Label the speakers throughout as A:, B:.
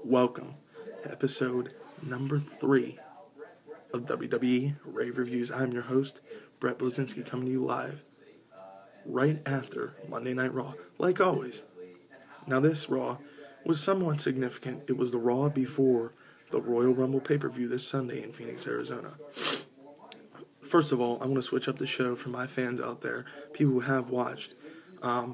A: Welcome to episode number 3 of WWE Rave Reviews. I'm your host, Brett Blazinski, coming to you live right after Monday Night Raw, like always. Now this Raw was somewhat significant. It was the Raw before the Royal Rumble pay-per-view this Sunday in Phoenix, Arizona. First of all, I want to switch up the show for my fans out there, people who have watched. I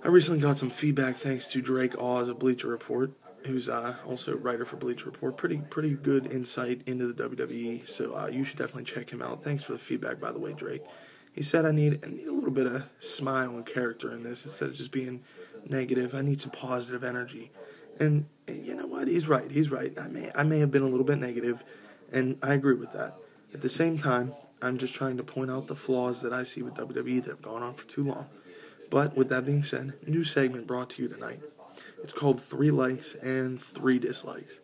A: recently got some feedback thanks to Drake Oz of Bleacher Report, who's also a writer for Bleacher Report. Pretty good insight into the WWE, so you should definitely check him out. Thanks for the feedback, by the way, Drake. He said I need a little bit of smile and character in this instead of just being negative. I need some positive energy, and you know what? He's right. I may have been a little bit negative, and I agree with that. At the same time, I'm just trying to point out the flaws that I see with WWE that have gone on for too long. But with that being said, new segment brought to you tonight. It's called 3 Likes and 3 Dislikes.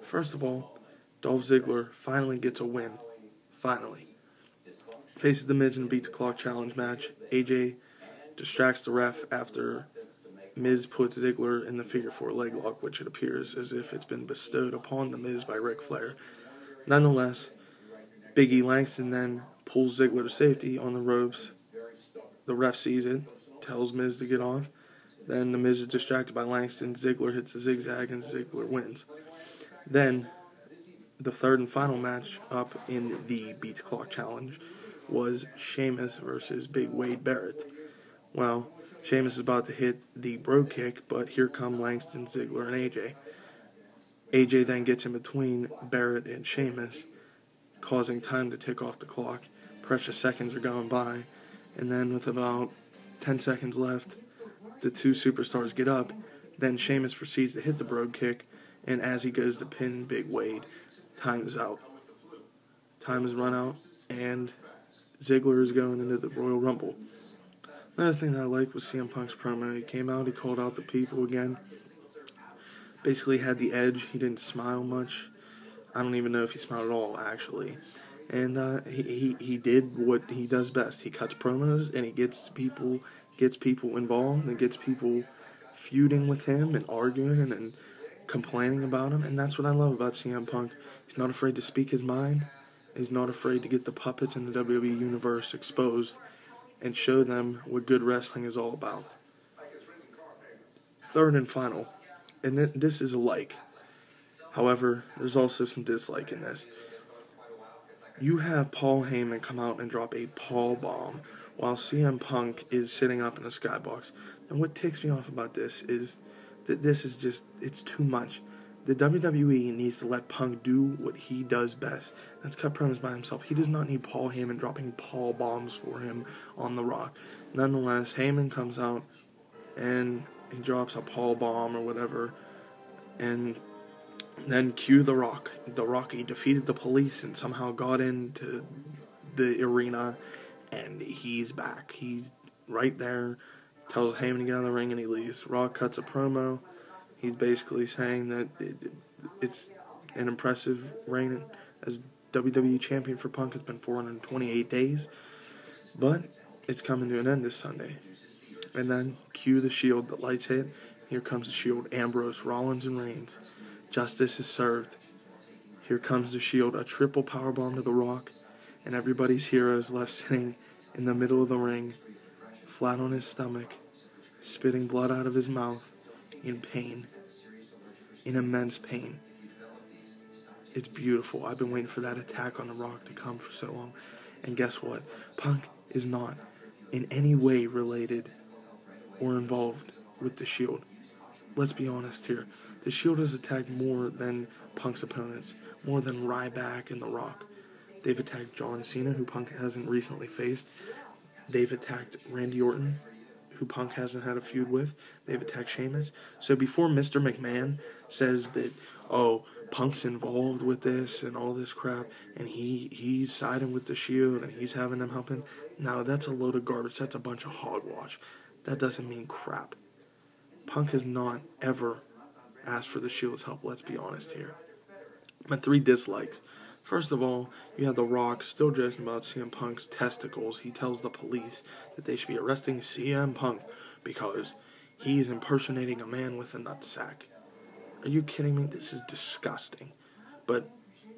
A: First of all, Dolph Ziggler finally gets a win. Finally. Faces The Miz in a Beat the Clock challenge match. AJ distracts the ref after Miz puts Ziggler in the figure 4 leg lock, which it appears as if it's been bestowed upon The Miz by Ric Flair. Nonetheless, Big E Langston then pulls Ziggler to safety on the ropes. The ref sees it, tells Miz to get off. Then The Miz is distracted by Langston. Ziggler hits the zigzag and Ziggler wins. Then, the third and final match up in the Beat the Clock challenge was Sheamus versus Big Wade Barrett. Well, Sheamus is about to hit the bro kick, but here come Langston, Ziggler, and AJ. AJ then gets in between Barrett and Sheamus, causing time to tick off the clock. Precious seconds are going by, and then with about 10 seconds left, the two superstars get up. Then Sheamus proceeds to hit the brogue kick, and as he goes to pin Big Wade, time is out. Time has run out, and Ziggler is going into the Royal Rumble. Another thing that I liked was CM Punk's promo. He came out, he called out the people again. Basically had the edge. He didn't smile much. I don't even know if he smiled at all, actually. And he did what he does best. He cuts promos, and he gets people involved, and gets people feuding with him and arguing and complaining about him. And that's what I love about CM Punk. He's not afraid to speak his mind. He's not afraid to get the puppets in the WWE universe exposed and show them what good wrestling is all about. Third and final, and this is a like. However, there's also some dislike in this. You have Paul Heyman come out and drop a Paul bomb while CM Punk is sitting up in the skybox. And what ticks me off about this is that this is just, it's too much. The WWE needs to let Punk do what he does best. That's cut promos by himself. He does not need Paul Heyman dropping Paul bombs for him on the Rock. Nonetheless, Heyman comes out and he drops a Paul bomb or whatever, and then cue The Rock. The Rock, he defeated the police and somehow got into the arena, and he's back. He's right there, tells Heyman to get out of the ring, and he leaves. Rock cuts a promo. He's basically saying that it's an impressive reign as WWE Champion for Punk. It's been 428 days, but it's coming to an end this Sunday. And then cue the Shield. The lights hit. Here comes the Shield. Ambrose, Rollins, and Reigns. Justice is served. Here comes the Shield, a triple powerbomb to The Rock, and everybody's hero is left sitting in the middle of the ring, flat on his stomach, spitting blood out of his mouth, in pain, in immense pain. It's beautiful. I've been waiting for that attack on The Rock to come for so long, and guess what? Punk is not in any way related or involved with the Shield. Let's be honest here. The Shield has attacked more than Punk's opponents, more than Ryback and The Rock. They've attacked John Cena, who Punk hasn't recently faced. They've attacked Randy Orton, who Punk hasn't had a feud with. They've attacked Sheamus. So before Mr. McMahon says that, oh, Punk's involved with this and all this crap, and he's siding with the Shield and he's having them help him, no, that's a load of garbage. That's a bunch of hogwash. That doesn't mean crap. Punk has not ever asked for the Shield's help, let's be honest here. My 3 dislikes. First of all, you have The Rock still joking about CM Punk's testicles. He tells the police that they should be arresting CM Punk because he's impersonating a man with a nutsack. Are you kidding me? This is disgusting. But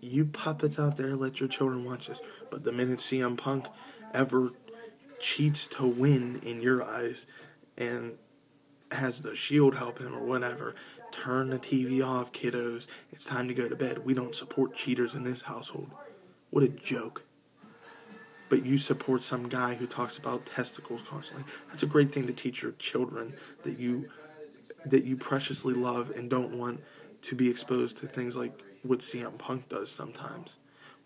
A: you puppets out there, let your children watch this. But the minute CM Punk ever cheats to win in your eyes and has the Shield help him or whatever, turn the TV off, kiddos. It's time to go to bed. We don't support cheaters in this household. What a joke. But you support some guy who talks about testicles constantly. That's a great thing to teach your children that you preciously love and don't want to be exposed to things like what CM Punk does sometimes.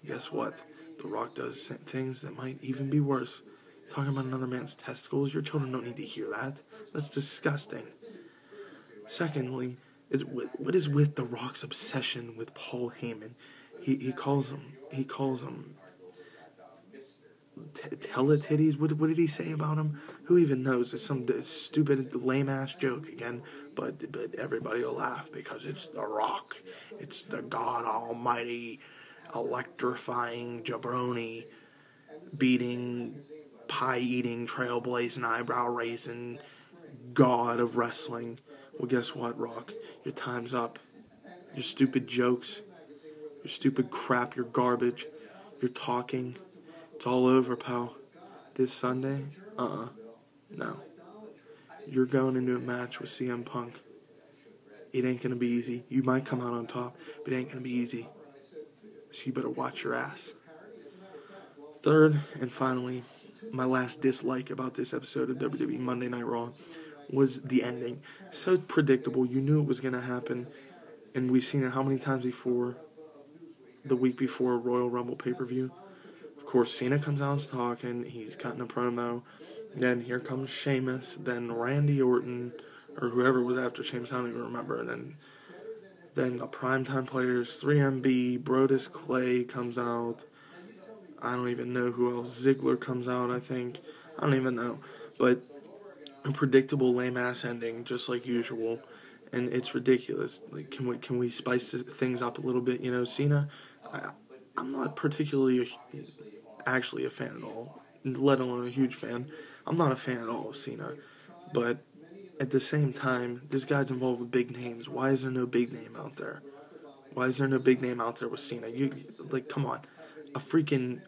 A: Guess what? The Rock does things that might even be worse. Talking about another man's testicles, your children don't need to hear that. That's disgusting. Secondly, what is with The Rock's obsession with Paul Heyman? He calls him Teletitties. What did he say about him? Who even knows? It's some stupid, lame-ass joke again, but everybody will laugh because it's The Rock. It's the God Almighty, electrifying jabroni, beating, pie-eating, trailblazing, eyebrow-raising God of wrestling. Well, guess what, Rock? Your time's up. Your stupid jokes, your stupid crap, your garbage, your talking. It's all over, pal. This Sunday? No. You're going into a match with CM Punk. It ain't gonna be easy. You might come out on top, but it ain't gonna be easy. So you better watch your ass. Third, and finally, my last dislike about this episode of WWE Monday Night Raw was the ending. So predictable. You knew it was gonna happen, and we've seen it how many times before? The week before Royal Rumble pay-per-view. Of course, Cena comes out and talking. He's cutting a promo. Then here comes Sheamus. Then Randy Orton, or whoever was after Sheamus, I don't even remember. And then the primetime players, 3MB, Brodus Clay comes out. I don't even know who else. Ziggler comes out, I think. I don't even know. But a predictable lame-ass ending, just like usual. And it's ridiculous. Like, can we spice things up a little bit? Cena, I'm not particularly actually a fan at all, let alone a huge fan. I'm not a fan at all of Cena. But at the same time, this guy's involved with big names. Why is there no big name out there? Why is there no big name out there with Cena? Come on. A preview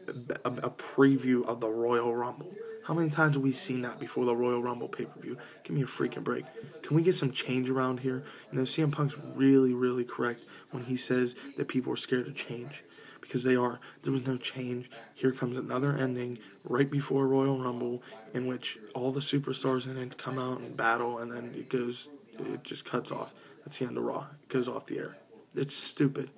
A: of the Royal Rumble. How many times have we seen that before the Royal Rumble pay-per-view? Give me a freaking break. Can we get some change around here? CM Punk's really, really correct when he says that people are scared of change. Because they are. There was no change. Here comes another ending right before Royal Rumble in which all the superstars in it come out and battle, and then it just cuts off. That's the end of Raw. It goes off the air. It's stupid.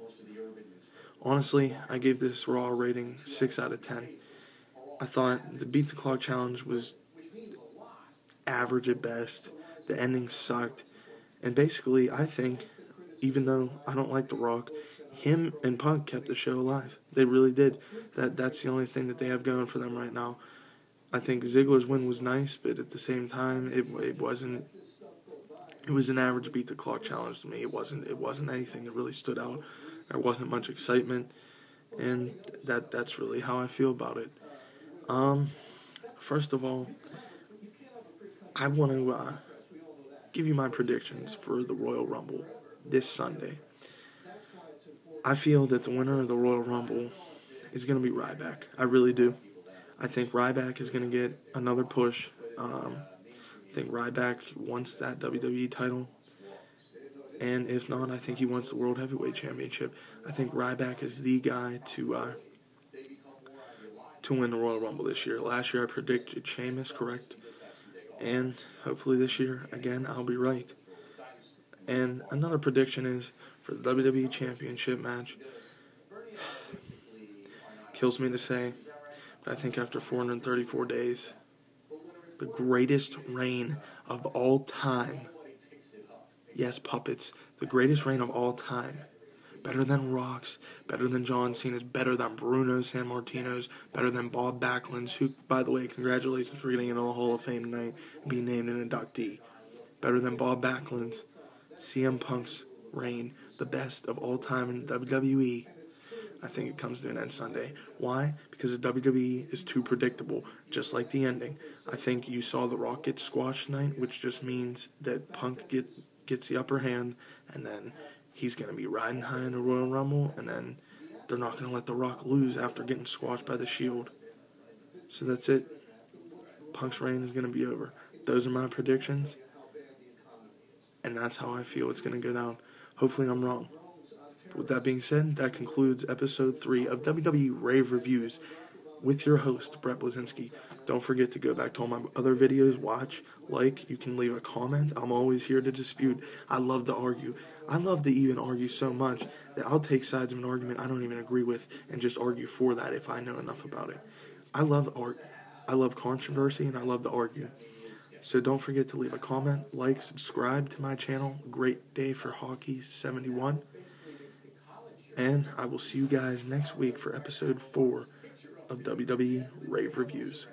A: Honestly, I gave this Raw rating 6 out of 10. I thought the Beat the Clock challenge was average at best. The ending sucked. And basically, I think, even though I don't like The Rock, him and Punk kept the show alive. They really did. That's the only thing that they have going for them right now. I think Ziggler's win was nice, but at the same time, it wasn't. It was an average Beat the Clock challenge to me. It wasn't anything that really stood out. There wasn't much excitement, and that's really how I feel about it. First of all, I want to give you my predictions for the Royal Rumble this Sunday. I feel that the winner of the Royal Rumble is going to be Ryback. I really do. I think Ryback is going to get another push. I think Ryback wants that WWE title. And if not, I think he wants the World Heavyweight Championship. I think Ryback is the guy to win the Royal Rumble this year. Last year I predicted Sheamus, correct? And hopefully this year, again, I'll be right. And another prediction is for the WWE Championship match. Kills me to say, but I think after 434 days, the greatest reign of all time. Yes, puppets, the greatest reign of all time. Better than Rock's, better than John Cena's, better than Bruno Sammartino's, better than Bob Backlund's, who, by the way, congratulations for getting into the Hall of Fame tonight and being named an inductee. Better than Bob Backlund's, CM Punk's reign, the best of all time in WWE. I think it comes to an end Sunday. Why? Because the WWE is too predictable, just like the ending. I think you saw The Rock get squashed tonight, which just means that Punk gets the upper hand, and then he's going to be riding high in the Royal Rumble, and then they're not going to let The Rock lose after getting squashed by the Shield. So that's it. Punk's reign is going to be over. Those are my predictions, and that's how I feel it's going to go down. Hopefully I'm wrong. But with that being said, that concludes episode 3 of WWE Rave Reviews with your host, Brett Blazinski. Don't forget to go back to all my other videos, watch, like. You can leave a comment. I'm always here to dispute. I love to argue. I love to even argue so much that I'll take sides of an argument I don't even agree with and just argue for that if I know enough about it. I love art. I love controversy, and I love to argue. So don't forget to leave a comment, like, subscribe to my channel. Great Day for Hockey 71. And I will see you guys next week for episode 4 of WWE Rave Reviews.